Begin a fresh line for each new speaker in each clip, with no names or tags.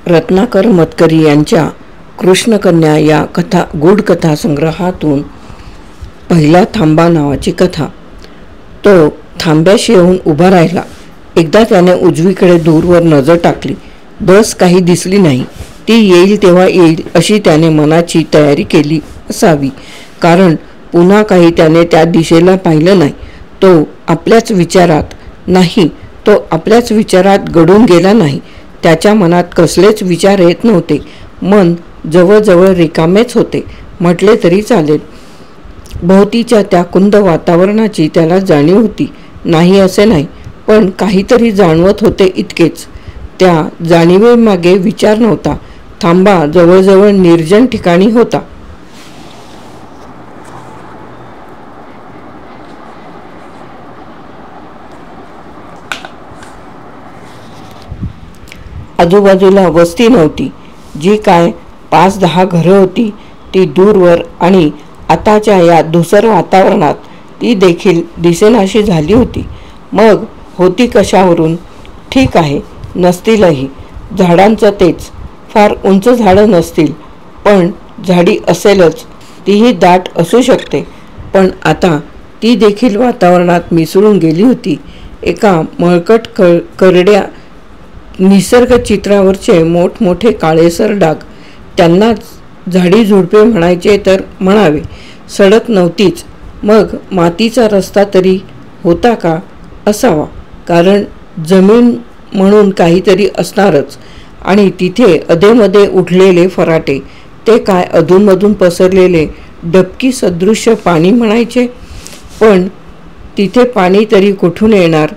रत्नाकर मतकरी यांच्या कृष्णकन्या या गूढ कथा संग्रहातून पहिला थांबा नावाची कथा. तो थांब्याशी येऊन उभा राहिला. एकदा त्याने उजवीकडे दूरवर नजर टाकली. बस काही दिसली नाही. ती येईल तेव्हा येईल अशी त्याने मनाची तयारी केली असावी, कारण पुन्हा काही त्याने त्या दिशेला पाहिलं नाही. तो आपल्याच विचारात गढून गेला नाही. त्याच्या मनात कसलेच विचार येत नव्हते. मन जवळजवळ रिकामेच होते म्हटले तरी चालेल. भोवतीच्या त्या कुंद वातावरणाची त्याला जाणीव होती, नाही असे नाही, पण काहीतरी जाणवत होते इतकेच. त्या जाणीवेमागे विचार नव्हता. थांबा जवळजवळ निर्जन ठिकाणी होता. आजूबाजूला वस्ती नव्हती. जी काय 5-10 घरं होती ती दूरवर आणि आताच्या या धुसर वातावरणात ती देखील दिसेनाशी झाली होती. मग होती कशावरून? ठीक आहे, नसतीलही. झाडांचं तेच. फार उंच झाडं नसतील, पण झाडी असेलच. तीही दाट असू शकते. पण आता ती देखील वातावरणात मिसळून गेली होती. एका मळकट करड्या निसर्ग चित्रावरचे मोठमोठे काळेसर डाग, त्यांनाच झाडी झुडपे म्हणायचे तर म्हणावे. सडक नव्हतीच. मग मातीचा रस्ता तरी होता का? असावा, कारण जमीन म्हणून काहीतरी असणारच. आणि तिथे अधेमध्ये उठलेले फराटे, ते काय अधूनमधून पसरलेले डबकी सदृश्य पाणी म्हणायचे. पण तिथे पाणी तरी कुठून येणार?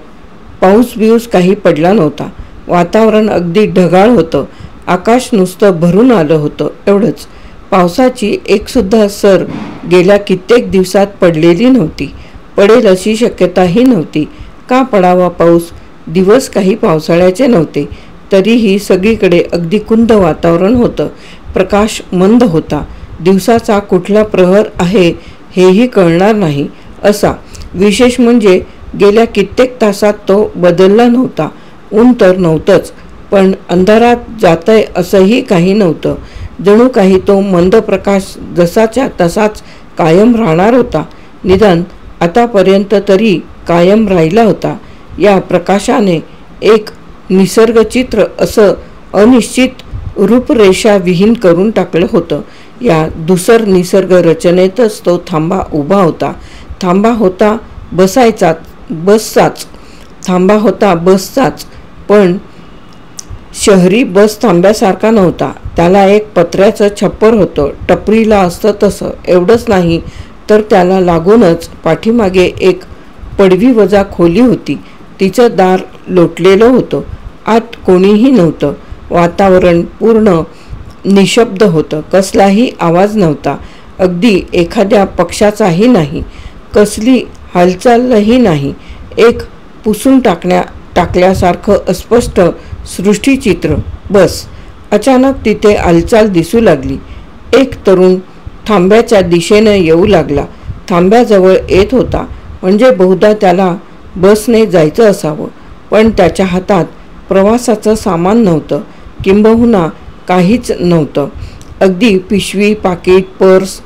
पाऊस बिऊस काही पडला नव्हता. वातावरण अगदी ढगाळ होतं. आकाश नुसतं भरून आलं होतं, एवढंच. पावसाची एकसुद्धा सर गेल्या कित्येक दिवसात पडलेली नव्हती. पडेल अशी शक्यताही नव्हती. का पडावा पाऊस? दिवस काही पावसाळ्याचे नव्हते. तरीही सगळीकडे अगदी कुंद वातावरण होतं. प्रकाश मंद होता. दिवसाचा कुठला प्रहर आहे हेही कळणार नाही असा. विशेष म्हणजे गेल्या कित्येक तासात तो बदलला नव्हता. ऊन तर नव्हतंच, पण अंधारात जातंय असंही काही नव्हतं. जणू काही तो मंद प्रकाश जसाच्या तसाच कायम राहणार होता. निदान आतापर्यंत तरी कायम राहिला होता. या प्रकाशाने एक निसर्गचित्र असं अनिश्चित रूपरेषाविहीन करून टाकलं होतं. या धुसर निसर्ग रचनेतच तो थांबा उभा होता. थांबा होता बसचाच. थांबा होता बसचाच, पण शहरी बस थांब्यासारखा नव्हता. त्याला एक पत्र्याचं छप्पर होतं, टपरीला असतं तसं. एवढंच नाही तर त्याला लागूनच पाठीमागे एक पडवी वजा खोली होती. तिचं दार लोटलेलं होतं. आत कोणीही नव्हतं. वातावरण पूर्ण निशब्द होतं. कसलाही आवाज नव्हता. अगदी एखाद्या पक्षाचाही नाही. कसली हालचालही नाही. एक पुसून टाकल्यासारखं अस्पष्ट सृष्टीचित्र. बस. अचानक तिथे हालचाल दिसू लागली. एक तरुण थांब्याच्या दिशेनं येऊ लागला. थांब्याजवळ येत होता. म्हणजे बहुधा त्याला बसने जायचं असावं. पण त्याच्या हातात प्रवासाचं सामान नव्हतं. किंबहुना काहीच नव्हतं. अगदी पिशवी, पाकीट, पर्स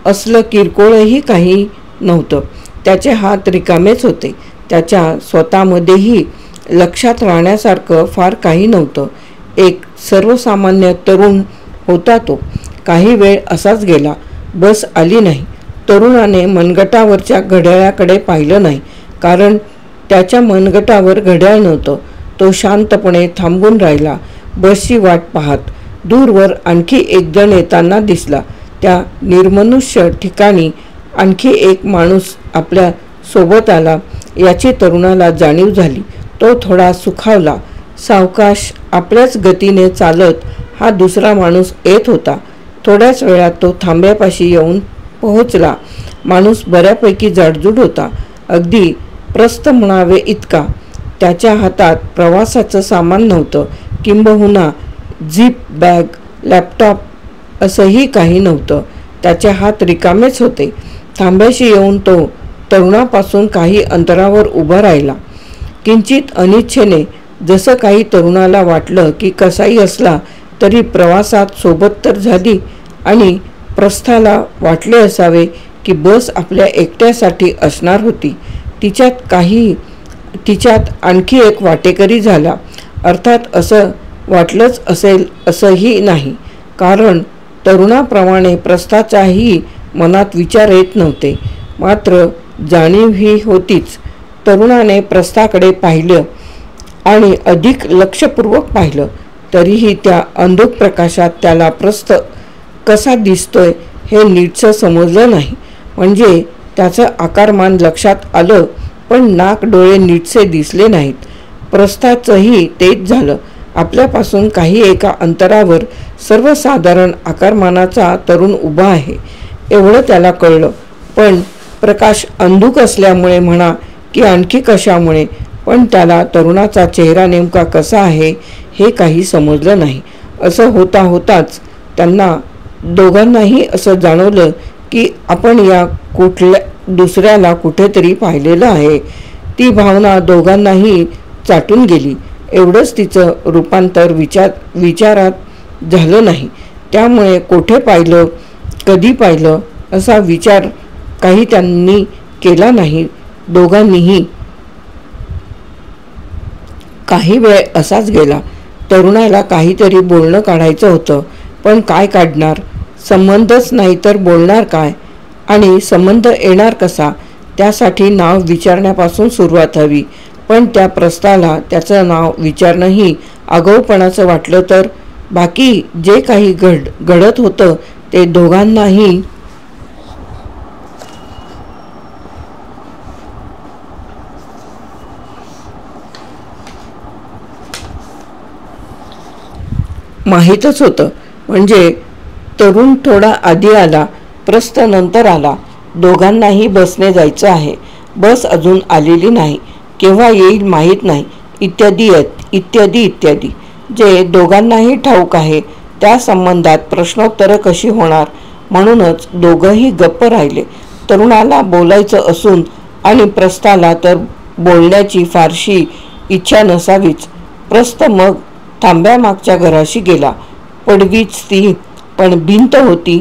असलं किरकोळही काही नव्हतं. त्याचे हात रिकामेच होते. त्याच्या स्वतःमध्येही लक्षात राहण्यासारखं फार काही नव्हतं. एक सर्वसामान्य तरुण होता तो. काही वेळ असाच गेला. बस आली नाही. तरुणाने मनगटावरच्या घड्याळाकडे पाहिलं नाही, कारण त्याच्या मनगटावर घड्याळ नव्हतं. तो शांतपणे थांबून राहिला, बसची वाट पाहत. दूरवर आणखी एक जण येताना दिसला. त्या निर्मनुष्य ठिकाणी आणखी एक माणूस आपल्या सोबत आला याची तरुणाला जाणीव झाली. तो थोडा सुखावला. सावकाश आपल्याच गतीने चालत हा दुसरा माणूस येत होता. थोड्याच वेळात तो थांब्यापाशी येऊन पोहोचला. माणूस बऱ्यापैकी जाडजूड होता. अगदी प्रस्त म्हणावे इतका. त्याच्या हातात प्रवासाचं सामान नव्हतं. किंबहुना झिप बॅग, लॅपटॉप असंही काही नव्हतं. त्याचे हात रिकामेच होते. थांब्याशी येऊन तो तरुणापासून काही अंतरावर उभा राहिला. किंचित अनिच्छेने, जसं काही तरुणाला वाटलं की कसाही असला तरी प्रवासात सोबत तर झाली आणि प्रस्थाला वाटले असावे की बस आपल्या एकट्यासाठी असणार होती. तिच्यात आणखी एक वाटेकरी झाला. अर्थात असं वाटलंच असेल असंही नाही, कारण तरुणाप्रमाणे प्रस्थाच्याही मनात विचार येत नव्हते. मात्र जाणीव ही होतीच. तरुणाने प्रस्थाकडे पाहिलं आणि अधिक लक्षपूर्वक पाहिलं, तरीही त्या अंधुक प्रकाशात त्याला प्रस्थ कसा दिसतोय हे नीटसं समजलं नाही. म्हणजे त्याचं आकारमान लक्षात आलं, पण नाक डोळे नीटसे दिसले नाहीत. प्रस्थाचंही तेच झालं. आपल्यापासून काही एका अंतरावर सर्वसाधारण आकारमानाचा तरुण उभा आहे एवढं त्याला कळलं. पण प्रकाश अंधुक असल्यामुळे म्हणा की आणखी कशामुळे, पण त्याला तरुणाचा चेहरा नेमका कसा आहे हे काही समजलं नाही. असं होता होताच त्यांना दोघांनाही असं जाणवलं की आपण या दुसऱ्याला कुठेतरी पाहिलेलं आहे. ती भावना दोघांनाही चाटून गेली. एवढंच तिचं रूपांतर विचारात झालं नाही. त्यामुळे कोठे पाहिलं, कधी पाहिलं असा विचार काही त्यांनी केला नाही. दोघांनीही काही वेळ असाच गेला. तरुणाला काहीतरी बोलणं काढायचं होतं, पण काय काढणार? संबंधच नाही तर बोलणार काय? आणि संबंध येणार कसा? त्यासाठी नाव विचारण्यापासून सुरुवात हवी. पण त्या प्रस्थाला त्याचं नाव विचारणंही आगाऊपणाचं वाटलं तर बाकी जे काही घडत होतं ते दोघांनाही माहीतच होतं. म्हणजे तरुण थोडा आधी आला, प्रस्थ नंतर आला. दोघांनाही बसने जायचं आहे. बस अजून आलेली नाही, केव्हा येईल माहीत नाही, इत्यादी इत्यादी इत्यादी. जे दोघांनाही ठाऊक आहे त्या संबंधात प्रश्नोत्तरं कशी होणार, म्हणूनच दोघंही गप्प राहिले. तरुणाला बोलायचं असून आणि प्रस्थाला तर बोलण्याची फारशी इच्छा नसावीच. प्रस्थ मग थांब्यामागच्या घराशी गेला. पडवीच ती, पण भिंत होती,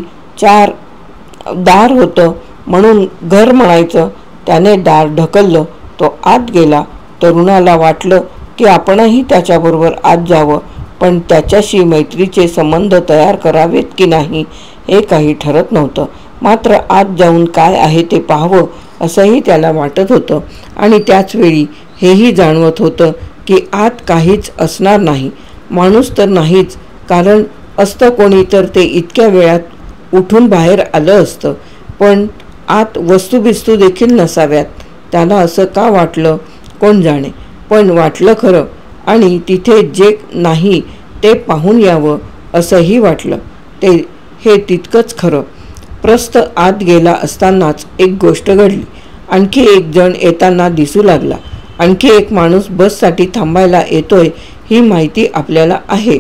दार होतं म्हणून घर म्हणायचं. त्याने दार ढकललं. तो आत गेला. तरुणाला वाटलं की आपणही त्याच्याबरोबर आत जावं, पण त्याच्याशी मैत्रीचे संबंध तयार करावेत की नाही हे काही ठरत नव्हतं. मात्र आत जाऊन काय आहे ते पाहावं असंही त्याला वाटत होतं. आणि त्याचवेळी हेही जाणवत होतं की आत काहीच असणार नाही. माणूस तर नाहीच, कारण असतं कोणी तर ते इतक्या वेळात उठून बाहेर आलं असतं. पण आत वस्तूबिस्तू देखील नसाव्यात. त्याला असं का वाटलं कोण जाणे, पण वाटलं खरं. आणि तिथे जे नाही ते पाहून यावं असंही वाटलं. हे तितकंच खरं. प्रस्थ आत गेला असतानाच एक गोष्ट घडली. आणखी एक जण येताना दिसू लागला. आणखी एक माणूस बससाठी थांबायला येतोय ही माहिती आपल्याला आहे.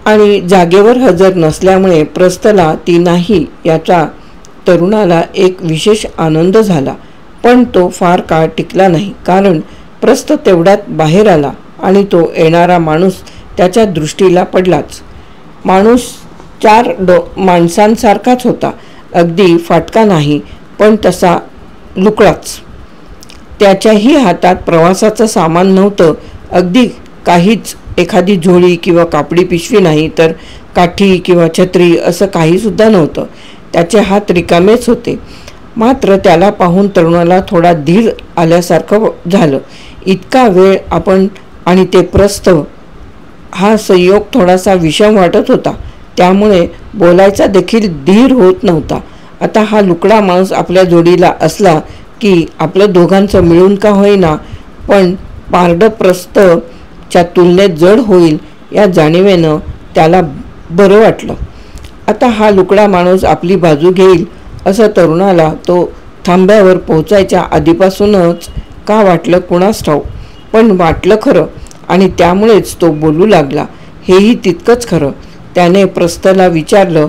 आणि जागेवर हजर नसल्यामुळे प्रस्थला ती नाही याचा तरुणाला एक विशेष आनंद झाला. पण तो फार काळ टिकला नाही, कारण प्रस्थ तेवढ्यात बाहेर आला आणि तो येणारा माणूस त्याच्या दृष्टीला पडलाच. माणूस 4 माणसांसारखाच होता. अगदी फाटका नाही, पण तसा लुकडाच. त्याच्याही हातात प्रवासाचं सामान नव्हतं. अगदी काहीच. एखादी झोळी किंवा कापडी पिशवी नाही, तर काठी किंवा छत्री असं काही सुद्धा नव्हतं. त्याचे हात रिकामेच होते. मात्र त्याला पाहून तरुणाला थोडा धीर आल्यासारखं झालं. इतका वेळ आपण आणि ते प्रस्थ, हा संयोग थोडासा विषम वाटत होता. त्यामुळे बोलायचा देखील धीर होत नव्हता. आता हा लुकडा माणूस आपल्या जोडीला असला की आपलं दोघांचं मिळून का होईना, पण पारडं प्रस्थच्या तुलनेत जड होईल या जाणीवेनं त्याला बरं वाटलं. आता हा लुकडा माणूस आपली बाजू घेईल असं तरुणाला तो थांब्यावर पोहोचायच्या आधीपासूनच का वाटलं कुणास ठाऊक, पण वाटलं खरं. आणि त्यामुळेच तो बोलू लागला. हेही तितकंच खरं. त्याने प्रस्थला विचारलं,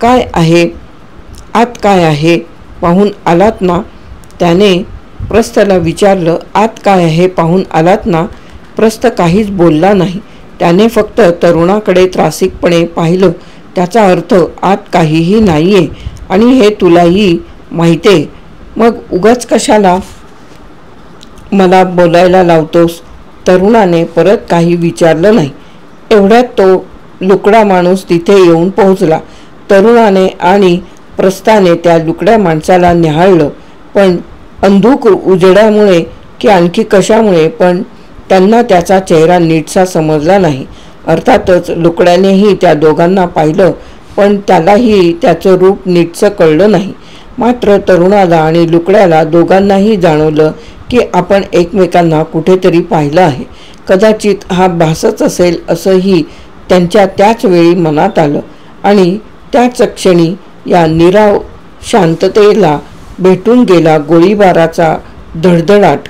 काय आहे आत, काय आहे पाहून आलात ना? त्याने प्रस्थला विचारलं, आत काय आहे पाहून आलात ना? प्रस्थ काहीच बोलला नाही. त्याने फक्त तरुणाकडे त्रासिकपणे पाहिलं. त्याचा अर्थ आत काहीही नाहीये आणि हे तुलाही माहितीये. मग उगाच कशाला मला बोलायला लावतोस? तरुणाने परत काही विचारलं नाही. एवढ्यात तो लुकडा माणूस तिथे येऊन पोहोचला. तरुणाने आणि प्रस्थाने त्या लुकड्या माणसाला निहाळलं, पण अंधुक उजेडामुळे की आणखी कशामुळे पण त्यांना त्याचा चेहरा नीटसा समजला नाही. अर्थातच लुकड्यानेही त्या दोघांना पाहिलं, पण त्यालाही त्याचं रूप नीटसं कळलं नाही. मात्र तरुणाला आणि लुकड्याला दोघांनाही जाणवलं की आपण एकमेकांना कुठेतरी पाहिलं आहे. कदाचित हा भासच असेल असंही त्यांच्या त्याच वेळी मनात आलं. आणि त्याच क्षणी या नीरव शांततेला भेटून गेला गोळीबाराचा धडधडाट.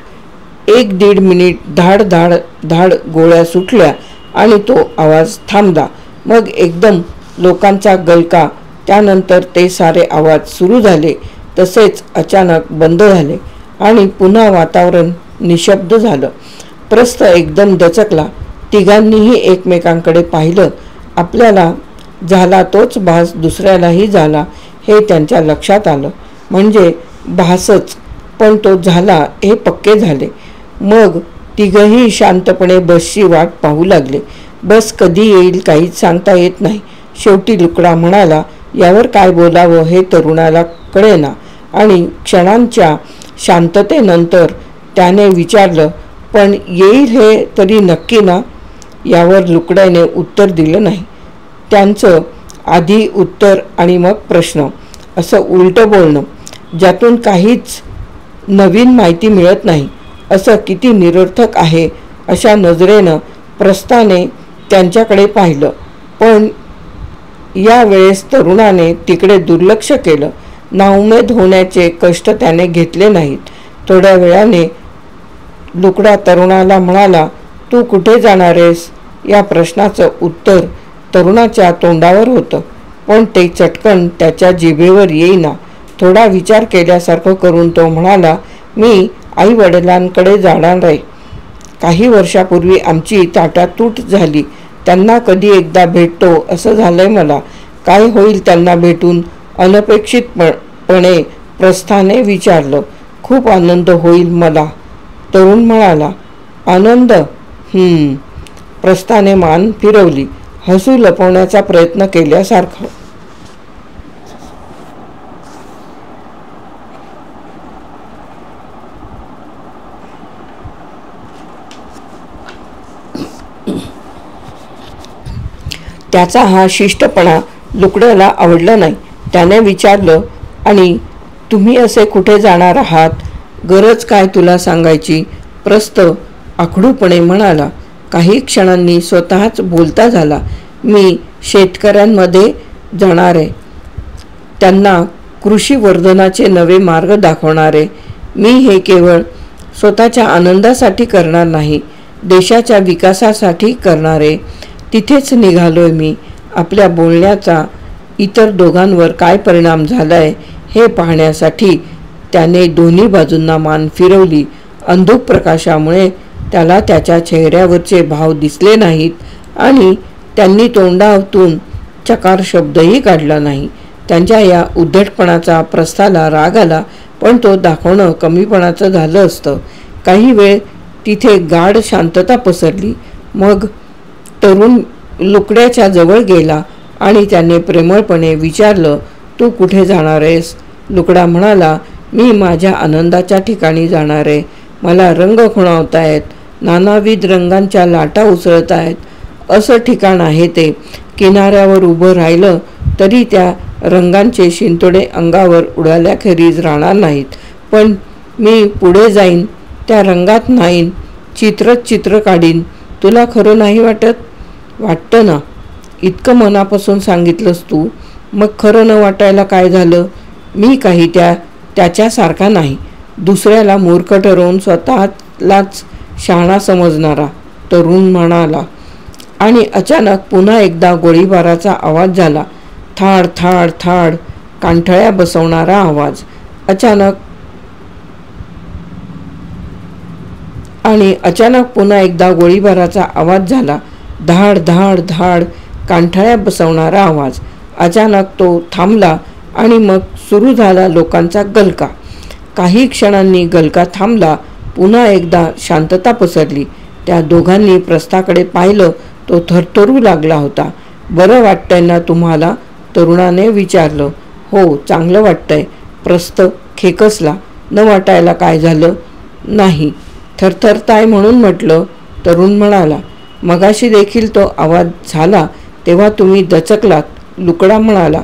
1-1.5 मिनिट धाड धाड धाड गोळ्या सुटल्या आणि तो आवाज थांबला. मग एकदम लोकांचा गलका. त्यानंतर ते सारे आवाज सुरू झाले, तसेच अचानक बंद झाले आणि पुन्हा वातावरण निशब्द झालं. प्रस्थ एकदम दचकला. तिघांनीही एकमेकांकडे पाहिलं. आपल्याला झाला तोच भास दुसऱ्यालाही झाला हे त्यांच्या लक्षात आलं. म्हणजे भासच, पण तो झाला हे पक्के झाले. मग तिघही शांतपणे बसची वाट पाहू लागले. बस कधी येईल काहीच सांगता येत नाही. शेवटी लुकडा म्हणाला. यावर काय बोलावं हे तरुणाला कळेना आणि क्षणांच्या शांततेनंतर त्याने विचारलं, पण येईल हे तरी नक्की ना? यावर लुकड्याने उत्तर दिलं नाही. त्यांचं आधी उत्तर आणि मग प्रश्न, असं उलटं बोलणं ज्यातून काहीच नवीन माहिती मिळत नाही, असं किती निरर्थक आहे. अशा नजरेनं प्रस्थाने त्यांच्याकडे पाहिलं, पण यावेळेस तरुणाने तिकडे दुर्लक्ष केलं. नाउमेद होण्याचे कष्ट त्याने घेतले नाहीत. थोड्या वेळाने लुकडा तरुणाला म्हणाला, तू कुठे जाणार आहेस? या प्रश्नाचं उत्तर तरुणाच्या तोंडावर होतं, पण ते चटकन त्याच्या जिभेवर येईना. थोडा विचार केल्यासारखं करून तो म्हणाला, मी आई वडिलांकडे जाणार आहे. काही वर्षापूर्वी आमची ताटातूट झाली. त्यांना कधी एकदा भेटतो असं झालंय मला. काय होईल त्यांना भेटून? अनपेक्षितपणे प्रस्थाने विचारलं. खूप आनंद होईल मला. तरुण म्हणाला, आनंद? प्रस्थाने मान फिरवली, हसू लपवण्याचा प्रयत्न केल्यासारखं. त्याचा हा शिष्टपणा लुकड्याला आवडला नाही. त्याने विचारलं, आणि तुम्ही असे कुठे जाणार आहात? गरज काय तुला सांगायची? प्रस्थ आखडूपणे म्हणाला. काही क्षणांनी स्वतःच बोलता झाला. मी शेतकऱ्यांमध्ये जाणारे, त्यांना कृषीवर्धनाचे नवे मार्ग दाखवणारे. मी हे केवळ स्वतःच्या आनंदासाठी करणार नाही, देशाच्या विकासासाठी करणारे. तिथेच निघालोय मी. आपल्या बोलण्याचा इतर दोघांवर काय परिणाम झालाय हे पाहण्यासाठी. त्याने दोन्ही बाजूंना मान फिरवली. अंधुक प्रकाशामुळे त्याला त्याच्या चेहऱ्यावरचे भाव दिसले नाहीत आणि त्यांनी तोंडातून चकार शब्दही काढला नाही. त्यांच्या या उद्धटपणाचा प्रस्थाला राग आला, पण तो दाखवणं कमीपणाचं झालं असतं. काही वेळ तिथे गाढ शांतता पसरली. मग तरुण लुकड्याच्या जवळ गेला आणि त्याने प्रेमळपणे विचारलं, तू कुठे जाणार आहेस? लुकडा म्हणाला, मी माझ्या आनंदाच्या ठिकाणी जाणार आहे. मला रंग खुणावत आहेत, नानाविध रंगांच्या लाटा उसळत आहेत. असं ठिकाण आहे ते. किनाऱ्यावर उभं राहिलं तरी त्या रंगांचे शिंतोडे अंगावर उडाल्याखेरीज राहणार नाहीत. पण मी पुढे जाईन, त्या रंगात नाहीन, चित्र काढीन. तुला खरं नाही वाटत? वाटतं ना. इतकं मनापासून सांगितलंस तू. मग खरं न वाटायला काय झालं? मी काही त्याच्यासारखा नाही, दुसऱ्याला मूर्ख ठरवून स्वतःलाच शहाणा समजणारा. तरुण म्हणाला. आणि अचानक पुन्हा एकदा गोळीबाराचा आवाज झाला. थाड थाड थाड, कांठळ्या बसवणारा आवाज. अचानक पुन्हा एकदा गोळीबाराचा आवाज झाला. धाड धाड धाड कांठाळ्या बसवणारा आवाज. अचानक तो थांबला आणि मग सुरू झाला लोकांचा गलका. काही क्षणांनी गलका थांबला. पुन्हा एकदा शांतता पसरली. त्या दोघांनी प्रस्थाकडे पाहिलं. तो थरथरू लागला होता. बरं वाटतंय ना तुम्हाला? तरुणाने विचारलं. हो, चांगलं वाटतंय. प्रस्थ खेकसला. न वाटायला काय झालं? नाही, थरथरताय म्हणून म्हटलं. तरुण म्हणाला. मगाशी देखील तो आवाज झाला तेव्हा तुम्ही दचकलात. लुकडा म्हणाला.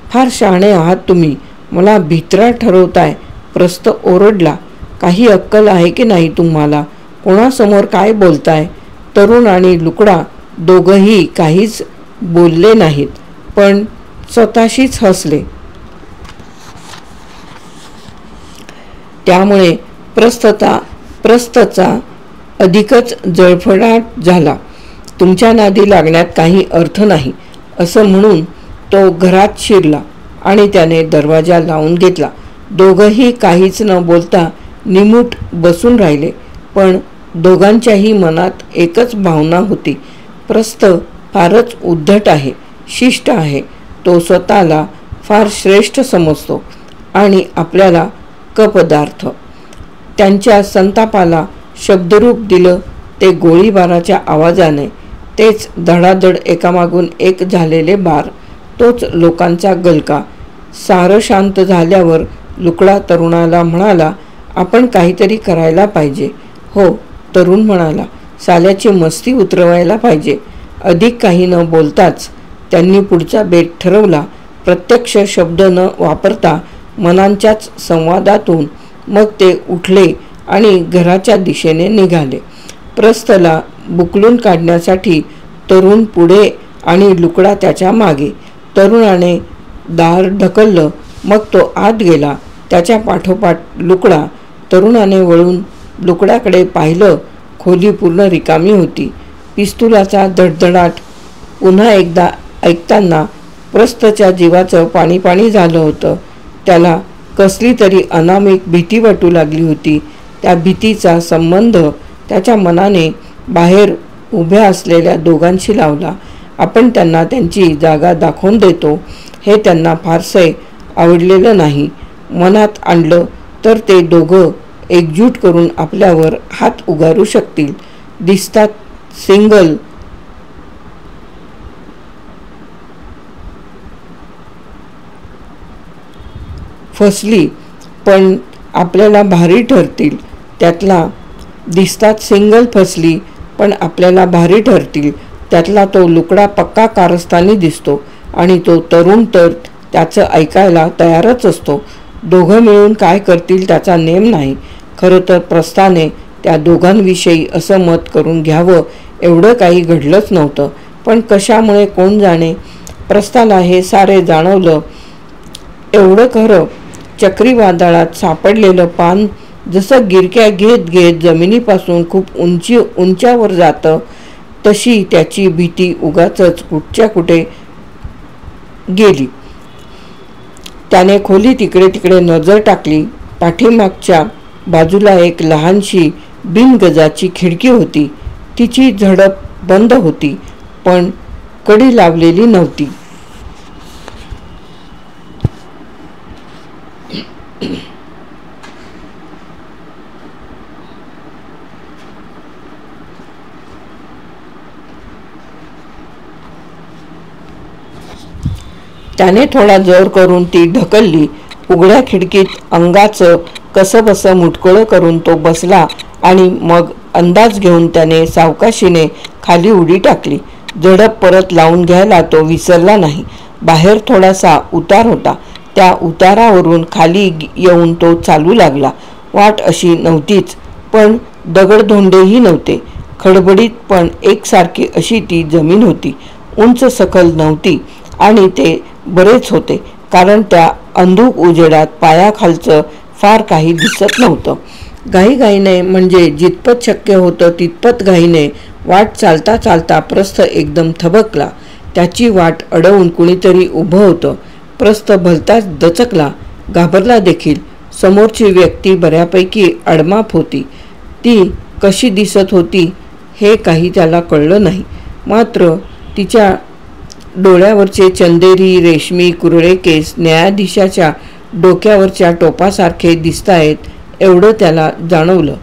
फार शहाणे आहात तुम्ही. मला भित्रा ठरवताय. प्रस्थ ओरडला. काही अक्कल आहे की नाही तुम्हाला? कोणासमोर काय बोलताय? तरुण आणि लुकडा दोघंही काहीच बोलले नाहीत, पण स्वतःशीच हसले. त्यामुळे प्रस्थचा अधिकच जळफळाट झाला. तुमच्या नादी लागण्यात काही अर्थ नाही असं म्हणून तो घरात शिरला आणि त्याने दरवाजा लावून घेतला. दोघंही काहीच न बोलता निमूट बसून राहिले. पण दोघांच्याही मनात एकच भावना होती. प्रस्थ फारच उद्धट आहे, शिष्ट आहे. तो स्वतःला फार श्रेष्ठ समजतो आणि आपल्याला कपदार्थ. त्यांच्या संतापाला शब्दरूप दिलं ते गोळीबाराच्या आवाजाने. तेच धडाधड एकामागून एक झालेले बार. तोच लोकांचा गलका. सारं शांत झाल्यावर लुकडा तरुणाला म्हणाला. आपण काहीतरी करायला पाहिजे. हो, तरुण म्हणाला. साल्याची मस्ती उतरवायला पाहिजे. अधिक काही न बोलताच त्यांनी पुढचा बेत ठरवला. प्रत्यक्ष शब्द न वापरता मनांच्याच संवादातून. मग ते उठले आणि घराच्या दिशेने निघाले. प्रस्थला बुकलून काढण्यासाठी तरुण पुढे आणि लुकडा त्याच्या मागे. तरुणाने दार ढकललं. मग तो आत गेला. त्याच्या पाठोपाठ लुकडा. तरुणाने वळून लुकड्याकडे पाहिलं. खोली पूर्ण रिकामी होती. पिस्तुलाचा धडधडाट पुन्हा एकदा ऐकताना प्रस्थच्या जीवाचं पाणी पाणी झालं होतं. त्याला कसली तरी अनामिक भीती वाटू लागली होती. त्या भीतीचा संबंध त्याच्या मनाने बाहेर उभ्या असलेल्या दोघांशी लावला. आपण त्यांना त्यांची जागा दाखवून देतो हे त्यांना फारसे आवडलेलं नाही. मनात आणलं तर ते दोघं एकजूट करून आपल्यावर हात उगारू शकतील. दिसतात सिंगल फसली पण आपल्याला भारी ठरतील. त्यातला तो लुकडा पक्का कारस्थानी दिसतो आणि तो तरुण तर त्याचं ऐकायला तयारच असतो. दोघं मिळून काय करतील त्याचा नेम नाही. खरं तर प्रस्थाने त्या दोघांविषयी असं मत करून घ्यावं एवढं काही घडलंच नव्हतं. पण कशामुळे कोण जाणे. प्रस्थाला हे सारे जाणवलं. एवढं खरं, चक्रीवादळात सापडलेलं पान जसं गिरक्या घेत घेत जमिनीपासून खूप उंचावर जातं तशी त्याची भीती उगाचच कुठच्या कुठे गेली. त्याने खोलीत इकडे तिकडे नजर टाकली. पाठीमागच्या बाजूला एक लहानशी बिनगजाची खिडकी होती. तिची झडप बंद होती पण कडी लावलेली नव्हती. त्याने थोडा जोर करून ती ढकलली. उघड्या खिडकीत अंगाचं कसंबसं मुटकुळं करून तो बसला आणि मग अंदाज घेऊन त्याने सावकाशीने खाली उडी टाकली. झडप परत लावून घ्यायला तो विसरला नाही. बाहेर थोडासा उतार होता. त्या उतारावरून खाली येऊन तो चालू लागला. वाट अशी नव्हतीच पण दगडधोंडेही नव्हते. खडबडीत पण एकसारखी अशी ती जमीन होती. उंच सखल नव्हती आणि ते बरेच होते कारण त्या अंधुक उजेडात पायाखालचं फार काही दिसत नव्हतं. घाईघाईने म्हणजे जितपत शक्य होतं तितपत घाईने वाट चालता चालता प्रस्थ एकदम थबकला. त्याची वाट अडवून कुणीतरी उभं होतं. प्रस्थ भलताच दचकला, घाबरला देखील. समोरची व्यक्ती बऱ्यापैकी अडमाप होती. ती कशी दिसत होती हे काही त्याला कळलं नाही. मात्र तिच्या डोळ्यावरचे चंदेरी रेशमी कुरळे केस न्यायाधीशाच्या डोक्यावरच्या टोपासारखे दिसतायत एवढं त्याला जाणवलं.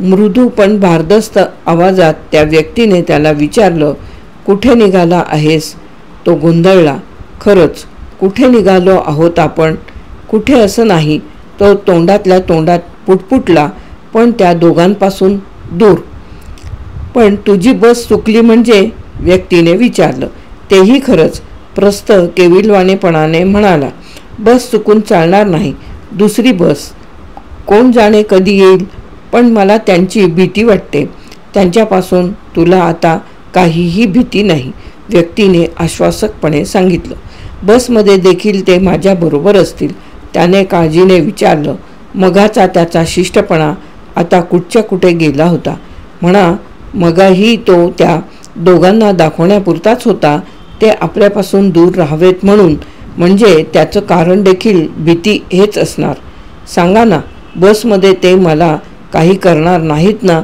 मृदू पण भारदस्त आवाजात त्या व्यक्तीने त्याला विचारलं, कुठे निघाला आहेस? तो गोंधळला. खरंच कुठे निघालो आहोत आपण? कुठे असं नाही. तो तोंडातल्या तोंडात पुटपुटला, पण त्या दोघांपासून दूर. पण तुझी बस चुकली म्हणजे? व्यक्तीने विचारलं. तेही खरंच, प्रस्त केविलवाणेपणाने म्हणाला. बस चुकून चालणार नाही. दुसरी बस कोण जाणे कधी येईल. पण मला त्यांची भीती वाटते. त्यांच्यापासून तुला आता काहीही भीती नाही, व्यक्तीने आश्वासकपणे सांगितलं. बसमध्ये देखील ते माझ्याबरोबर असतील, त्याने काळजीने विचारलं. मगाचा त्याचा शिष्टपणा आता कुठच्या कुठे गेला होता. म्हणा, मगाही तो त्या दोघांना दाखवण्यापुरताच होता, ते आपल्यापासून दूर राहावेत म्हणून. म्हणजे त्याचं कारण देखील भीती हेच असणार. सांगा ना, बसमध्ये ते मला काही करणार नाहीत ना?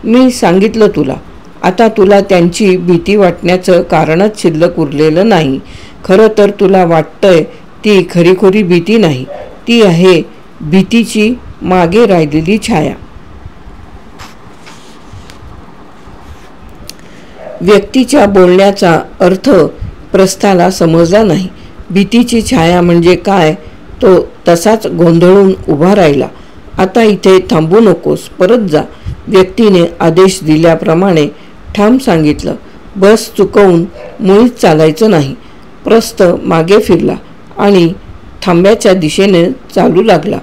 मी सांगितलं तुला. आता तुला त्यांची भीती वाटण्याचं कारणच शिल्लक उरलेलं नाही. खरं तर तुला वाटतंय ती खरीखुरी भीती नाही, ती आहे भीतीची मागे राहिलेली छाया. व्यक्तीच्या बोलण्याचा अर्थ प्रस्थाला समजला नाही. भीतीची छाया म्हणजे काय? तो तसाच गोंधळून उभा राहिला. आता इथे थांबू नकोस, परत जा, व्यक्तीने आदेश दिल्याप्रमाणे ठाम सांगितलं. बस चुकवून मुळीच चालायचं नाही. प्रस्त मागे फिरला आणि थांब्याच्या दिशेने चालू लागला.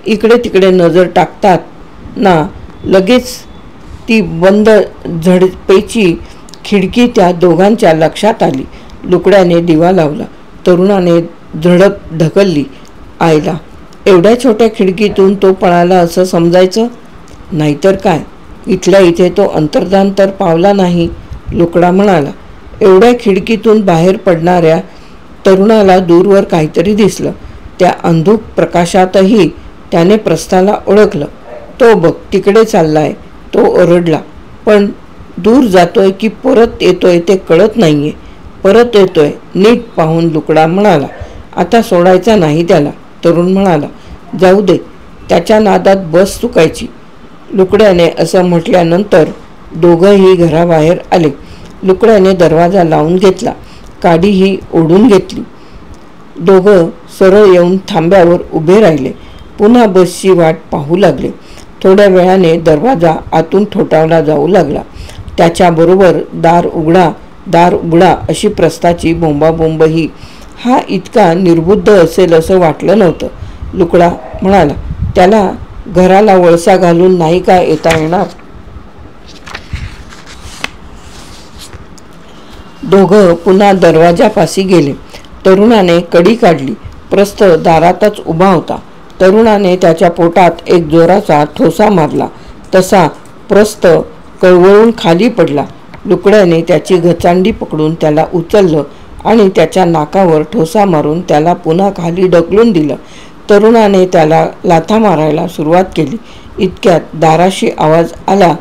इकडे तिकडे नजर टाकतात ना लगेच ती बंद झडपेची खिडकी त्या दोघांच्या लक्षात आली. लुकड्याने दिवा लावला. तरुणाने झडप ढकलली. आयला, एवढ्या छोट्या खिडकीतून तो पळाला असं समजायचं? नाहीतर काय, इथल्या इथे तो अंतर्धान तर पावला नाही, लुकडा म्हणाला. एवढ्या खिडकीतून बाहेर पडणाऱ्या तरुणाला दूरवर काहीतरी दिसलं. त्या अंधुक प्रकाशातही त्याने प्रस्थाला ओळखलं. तो बघ, तिकडे चाललाय, तो ओरडला. पण दूर जातोय की परत येतोय ते कळत नाहीये. परत येतोय, नीट पाहून लुकडा म्हणाला. आता सोडायचा नाही त्याला, तरुण म्हणाला. जाऊ दे, त्याच्या नादात बस चुकायची. लुकड्याने असं म्हटल्यानंतर दोघंही घराबाहेर आले. लुकड्याने दरवाजा लावून घेतला, काडीही ओढून घेतली. दोघं सरळ येऊन थांब्यावर उभे राहिले. पुन्हा बसची वाट पाहू लागले. थोड्या वेळाने दरवाजा आतून ठोठावला जाऊ लागला. त्याच्याबरोबर दार उघडा, दार उघडा अशी प्रस्ताची बोंबाबोंबही. हा इतका निर्बुद्ध असेल असं वाटलं नव्हतं. लुकडा म्हणाला, त्याला घराला वळसा घालून नाही का येता येणार? दोघं पुन्हा दरवाजापाशी गेले. तरुणाने कडी काढली. प्रस्त दारातच उभा होता. तरुणाने त्याच्या पोटात एक जोराचा ठोसा मारला. तसा प्रस्त कळवळून खाली पडला. लुकड्याने त्याची गचांडी पकडून त्याला उचललं आणि त्याच्या नाकावर ठोसा मारून त्याला पुन्हा खाली ढकलून दिलं. तरुणाने त्याला लाथा मारायला सुरुवात केली. इतक्यात दाराशी आवाज आला.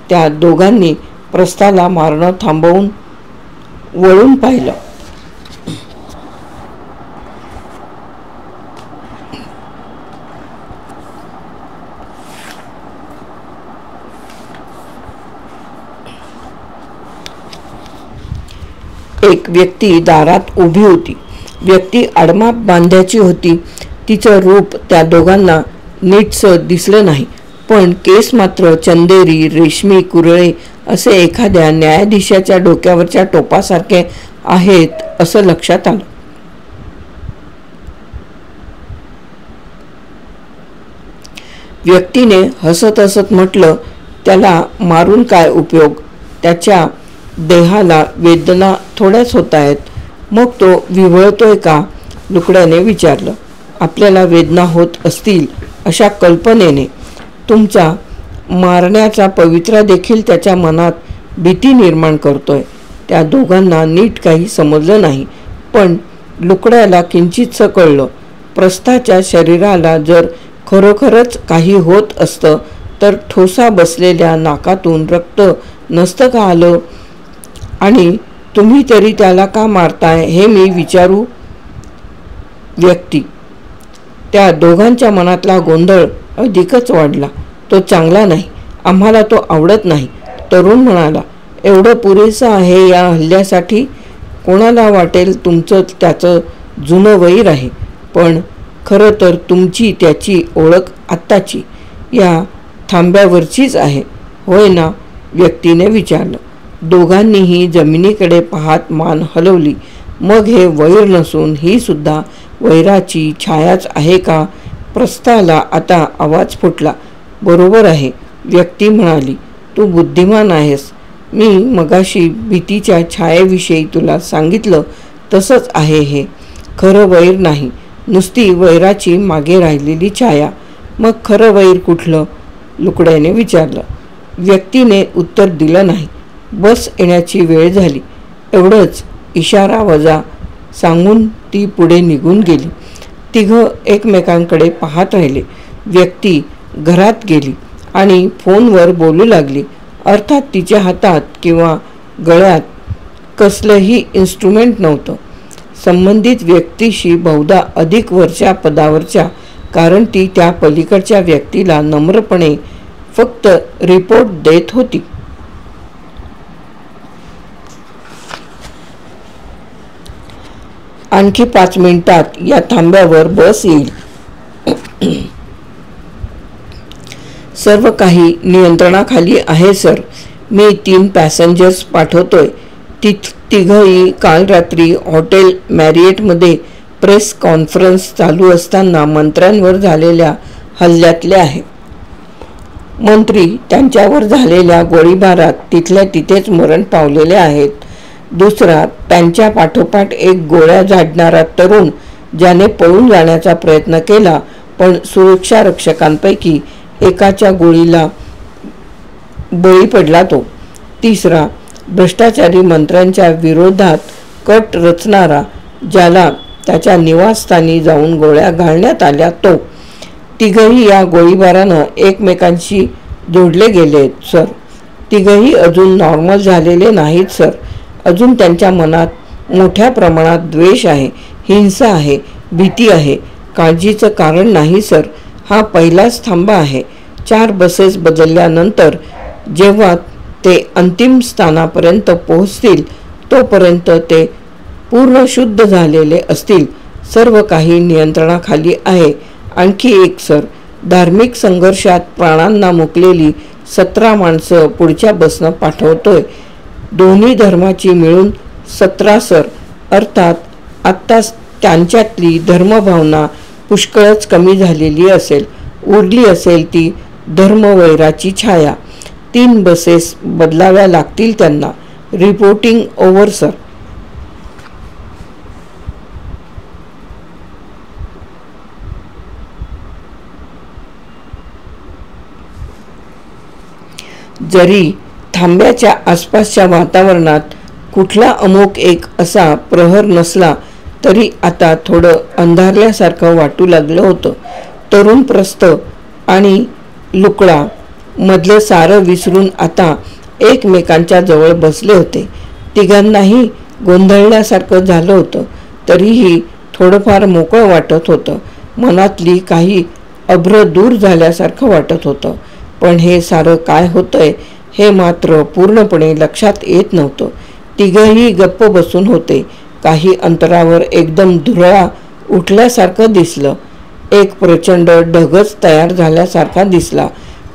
त्या दोघांनी प्रस्थाला मारणं थांबवून वळून पाहिलं. एक व्यक्ती दारात उभी होती. व्यक्ती आडमाप बांध्याची होती. तिचं रूप त्या दोघांना नीटसं दिसलं नाही, पण केस मात्र चंदेरी रेशमी कुरळे असे एखाद्या न्यायाधीशाच्या डोक्यावरच्या टोपासारखे आहेत असं लक्षात आलं. व्यक्तीने हसत हसत म्हटलं, त्याला मारून काय उपयोग? त्याच्या देहाला वेदना थोड्याच होत आहेत, मग तो विव्हळतोय का? लुकड्याने विचारलं. आपल्याला वेदना होत असतील अशा कल्पनेने तुमचा मारण्याचा पवित्रा देखील त्याच्या मनात भीती निर्माण करतोय. त्या दोघांना नीट काही समजलं नाही, पण लुकड्याला किंचितसं कळलं. प्रस्थाच्या शरीराला जर खरोखरच काही होत असतं तर ठोसा बसलेल्या नाकातून रक्त नसतं का आलं? आणि तुम्ही तरी त्याला का मारताय हे मी विचारू. व्यक्ती: त्या दोघांच्या मनातला गोंधळ अधिकच वाढला. तो चांगला नाही, आम्हाला तो आवडत नाही. तरुण म्हणाला, एवढं पुरेसं आहे या हल्ल्यासाठी. कोणाला वाटेल तुमचं त्याचं जुनं वैर आहे, पण खरं तर तुमची त्याची ओळख आत्ताची या थांब्यावरचीच आहे, होय ना? व्यक्तीने विचारलं. दोघांनीही जमिनीकडे पाहत मान हलवली. मग हे वैर नसून ही सुद्धा वैराची छायाच आहे का? प्रस्थाला आता आवाज फुटला. बरोबर आहे, व्यक्ती म्हणाली. तू बुद्धिमान आहेस. मी मगाशी भीतीच्या छायेविषयी तुला सांगितलं तसंच आहे हे. खरं वैर नाही, नुसती वैराची मागे राहिलेली छाया. मग खरं वैर कुठलं? लुकड्याने विचारलं. व्यक्तीने उत्तर दिलं नाही. बस येण्याची वेळ झाली एवढंच इशारा वजा सांगून ती पुढे निघून गेली. तिघं एकमेकांकडे पाहत राहिले. व्यक्ती घरात गेली आणि फोनवर बोलू लागली. अर्थात तिच्या हातात किंवा गळ्यात कसलंही इन्स्ट्रुमेंट नव्हतं. संबंधित व्यक्तीशी बहुधा अधिक वरच्या पदावरच्या, कारण ती त्या पलीकडच्या व्यक्तीला नम्रपणे फक्त रिपोर्ट देत होती. आणखी 5 मिनिटात या थांब्यावर बस येईल. सर्व काही नियंत्रणाखाली आहे सर. मी 3 पॅसेंजर्स पाठवतोय. तिघंही काल रात्री हॉटेल मॅरिएटमध्ये प्रेस कॉन्फरन्स चालू असताना मंत्र्यांवर झालेल्या हल्ल्यातले आहे. मंत्री त्यांच्यावर झालेल्या गोळीबारात तिथल्या तिथेच मरण पावलेले आहेत. दुसरा, त्यांच्या पाठोपाठ एक गोळ्या झाडणारा तरुण, ज्याने पळून जाण्याचा प्रयत्न केला पण सुरक्षा रक्षकांपैकी एकाच्या गोळीला बळी पडला तो. तिसरा, भ्रष्टाचारी मंत्र्यांच्या विरोधात कट रचणारा, ज्याला त्याच्या निवासस्थानी जाऊन गोळ्या घालण्यात आल्या तो. तिघही या गोळीबारानं एकमेकांशी जोडले गेलेत सर. तिघही अजून नॉर्मल झालेले नाहीत सर. अजून त्यांच्या मनात मोठ्या प्रमाणात द्वेष आहे, हिंसा आहे, भीती आहे. काळजीचं कारण नाही सर. हा पहिलाच थांबा आहे. 4 बसेस बदलल्यानंतर जेव्हा ते अंतिम स्थानापर्यंत पोहोचतील तोपर्यंत ते पूर्ण शुद्ध झालेले असतील. सर्व काही नियंत्रणाखाली आहे. आणखी एक सर, धार्मिक संघर्षात प्राणांना मुकलेली 17 माणसं पुढच्या बसनं पाठवतोय. दोन्ही धर्माची मिळून 17 सर. अर्थात आत्ताच त्यांच्यातली धर्मभावना पुष्कळच कमी झालेली असेल. उरली असेल ती धर्मवैराची छाया. 3 बसेस बदलाव्या लागतील त्यांना. Reporting over sir. जरी थांब्याच्या आसपासच्या वातावरणात कुठला अमुक एक असा प्रहर नसला तरी आता थोडं अंधारल्यासारखं वाटू लागलं होतं. तरुण प्रस्थ आणि लुकडा मधलं सारं विसरून आता एकमेकांच्या जवळ बसले होते. तिघांनाही गोंधळल्यासारखं झालं होतं. तरीही थोडंफार मोकळं वाटत होतं. मनातली काही अभ्र दूर झाल्यासारखं वाटत होतं. पण हे सारं काय होतंय हे मात्र पूर्णपणे लक्षात येत नव्हतं. तिघंही गप्प बसून होते. काही अंतरावर एकदम धुरळा उठल्यासारखं दिसलं. एक प्रचंड ढगच तयार झाल्यासारखा दिसला.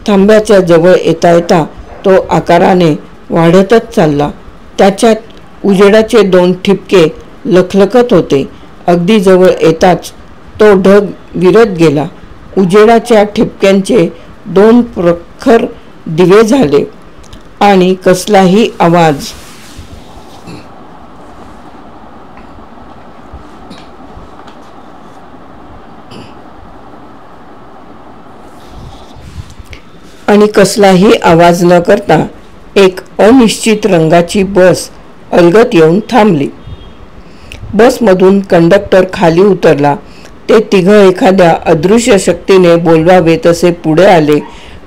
थांब्याच्या जवळ येता येता तो आकाराने वाढतच चालला. त्याच्यात उजेडाचे 2 ठिपके लखलखत होते. अगदी जवळ येताच तो ढग विरत गेला. उजेडाच्या ठिपक्यांचे 2 प्रखर दिवे झाले आणि कसलाही आवाज न करता एक अनिश्चित रंगाची बस अलगत येऊन थांबली. बसमधून कंडक्टर खाली उतरला. ते तिघं एखाद्या अदृश्य शक्तीने बोलवावे तसे पुढे आले.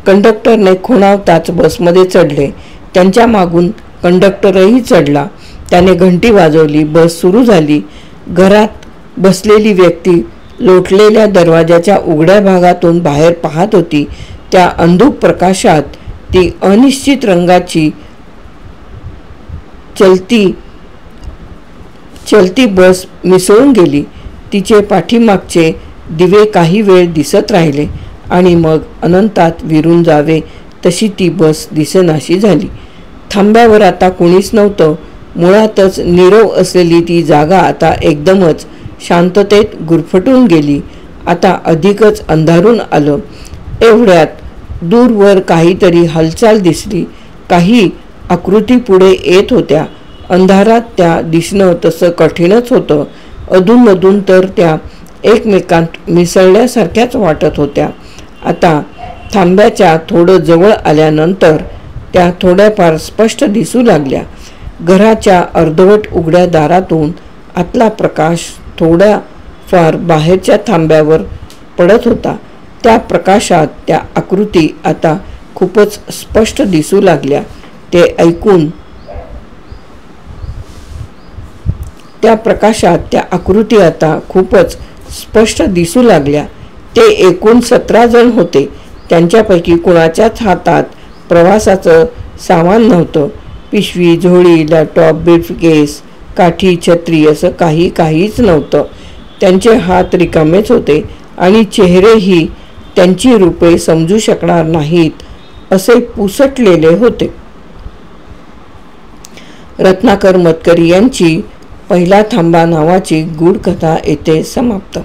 कंडक्टरने खुणावताच बसमध्ये चढले. त्यांच्या मागून कंडक्टरही चढला. त्याने घंटी वाजवली. बस सुरू झाली. घरात बसलेली व्यक्ती लोटलेल्या दरवाजाच्या उघड्या भागातून बाहेर पाहत होती. त्या अंधुक प्रकाशात ती अनिश्चित रंगाची चलती बस मिसळून गेली. तिचे पाठीमागचे दिवे काही वेळ दिसत राहिले आणि मग अनंतात विरून जावे तशी ती बस दिसेनाशी झाली. थांब्यावर आता कुणीच नव्हतं. मुळातच नीरव असलेली ती जागा आता एकदमच शांततेत गुरफटून गेली. आता अधिकच अंधारून आलं. एवढ्यात दूरवर काहीतरी हालचाल दिसली. काही आकृती पुढे येत होत्या. अंधारात त्या दिसणं तसं कठीणच होतं. अधूनमधून तर त्या एकमेकांत मिसळल्यासारख्याच वाटत होत्या. आता थांब्याच्या थोडं जवळ आल्यानंतर त्या थोड्याफार स्पष्ट दिसू लागल्या. घराच्या अर्धवट उघड्या दारातून आतला प्रकाश थोड्याफार बाहेरच्या थांब्यावर पडत होता. त्या प्रकाशात त्या आकृती आता खूपच स्पष्ट दिसू लागल्या. ते ऐकून त्या प्रकाशात त्या आकृती आता खूपच स्पष्ट दिसू लागल्या. ते एकूण 17 जण होते. त्यांच्यापैकी कुणाच्याच हातात प्रवासाचं सामान नव्हतं. पिशवी, झोळी, लॅपटॉप, ब्रीफकेस, काठी, छत्री असं काहीच नव्हतं. त्यांचे हात रिकामेच होते आणि चेहरेही त्यांची रूपे समजू शकणार नाहीत असे पुसटलेले होते. रत्नाकर मतकरी यांची पहिला थांबा नावाची गूढ कथा येथे समाप्त.